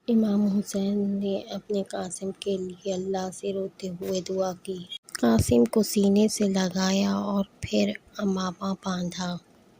امام حسین نے اپنے قاسم کے لیے اللہ سے روتے ہوئے دعا کی۔ قاسم کو سینے سے لگایا اور پھر عمامہ باندھا۔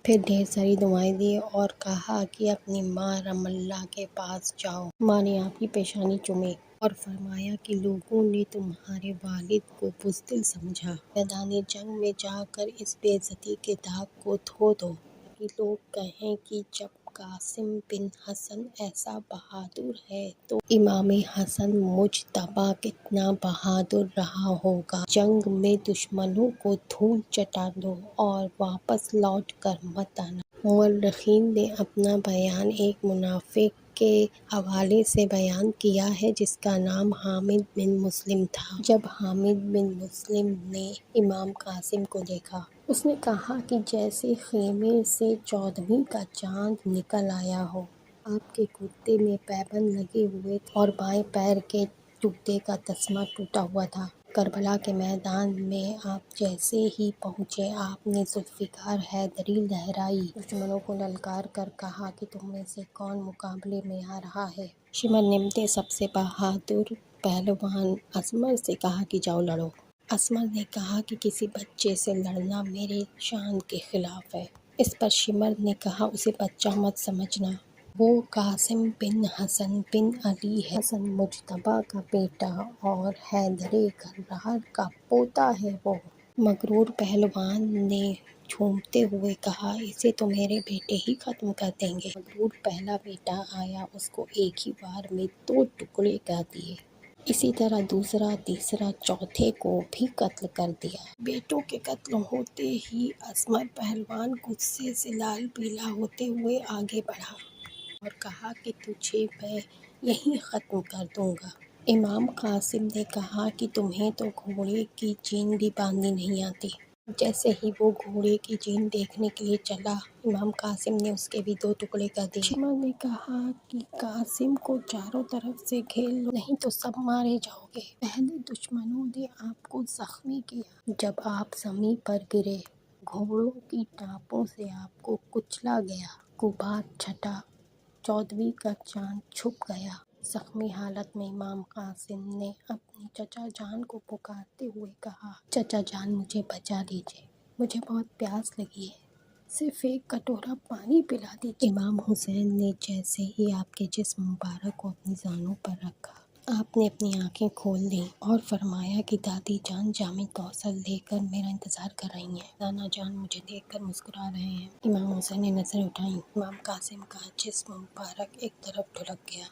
پھر ڈھیر ساری دعائیں دی اور کہا کہ اپنی ماں رم اللہ کے پاس جاؤ۔ ماں نے آپ کی پیشانی چومی اور فرمایا کہ لوگوں نے تمہارے والد کو بزدل سمجھا۔ میدان جنگ میں جا کر اس بے عزتی کے داغ کو دھو دو تاکہ لوگ کہیں کہ جب قاسم بن حسن ایسا بہادر ہے تو امام حسن مجتبیٰ کتنا بہادر رہا ہوگا۔ جنگ میں دشمنوں کو دھول چٹا دو اور واپس لوٹ کر مت آنا۔ مورخین نے اپنا بیان ایک منافق کے حوالے سے بیان کیا ہے جس کا نام حامد بن مسلم تھا۔ جب حامد بن مسلم نے امام قاسم کو دیکھا، اس نے کہا کہ جیسے خیمے سے 14ویں کا چاند نکل آیا ہو۔ آپ کے کرتے میں پیبند لگے ہوئے تھے اور بائیں پیر کے جوتے کا تسمہ ٹوٹا ہوا تھا۔ کربلا کے میدان میں آپ جیسے ہی پہنچے، آپ نے ذوالفقار حیدری لہرائی۔ دشمنوں کو للکار کر کہا کہ تم میں سے کون مقابلے میں آ رہا ہے؟ شمر نمت نے سب سے بہادر پہلوان اسمر سے کہا کہ جاؤ لڑو۔ اسمر نے کہا کہ کسی بچے سے لڑنا میرے شان کے خلاف ہے۔ اس پر شمر نے کہا اسے بچہ مت سمجھنا، وہ قاسم بن حسن بن علی ہے۔ حسن مجتبیٰ کا بیٹا اور حیدر کرار کا پوتا ہے وہ۔ مغرور پہلوان نے جھومتے ہوئے کہا اسے تو میرے بیٹے ہی ختم کر دیں گے۔ مغرور پہلا بیٹا آیا، اس کو ایک ہی بار میں 2 ٹکڑے کر دیے۔ اسی طرح دوسرا، تیسرا، چوتھے کو بھی قتل کر دیا۔ بیٹوں کے قتل ہوتے ہی اسمر پہلوان غصے سے لال پیلا ہوتے ہوئے آگے بڑھا اور کہا کہ تجھے میں یہیں ختم کر دوں گا۔ امام قاسم نے کہا کہ تمہیں تو گھوڑے کی جین بھی باندھنی نہیں آتی۔ جیسے ہی وہ گھوڑے کی جین دیکھنے کے لیے چلا، امام قاسم نے اس کے بھی 2 ٹکڑے کر دیے۔ شمر نے کہا کہ قاسم کو چاروں طرف سے گھیر لو نہیں تو سب مارے جاؤ گے۔ پہلے دشمنوں نے آپ کو زخمی کیا، جب آپ زمین پر گرے، گھوڑوں کی ٹانپوں سے آپ کو کچلا گیا۔ غبار چھٹا، 14ویں کا چاند چھپ گیا۔ زخمی حالت میں امام قاسم نے اپنے چچا جان کو پکارتے ہوئے کہا چچا جان مجھے بچا لیجیے، مجھے بہت پیاس لگی ہے، صرف ایک کٹورا پانی پلا دیجیے۔ امام حسین نے جیسے ہی آپ کے جسم مبارک کو اپنی زانوں پر رکھا، آپ نے اپنی آنکھیں کھول لیں اور فرمایا کہ دادی جان جام کوثر لے کر میرا انتظار کر رہی ہیں، نانا جان مجھے دیکھ کر مسکرا رہے ہیں۔ امام حسین نے نظریں اٹھائیں، امام قاسم کا جسم مبارک ایک طرف ڈھلک گیا۔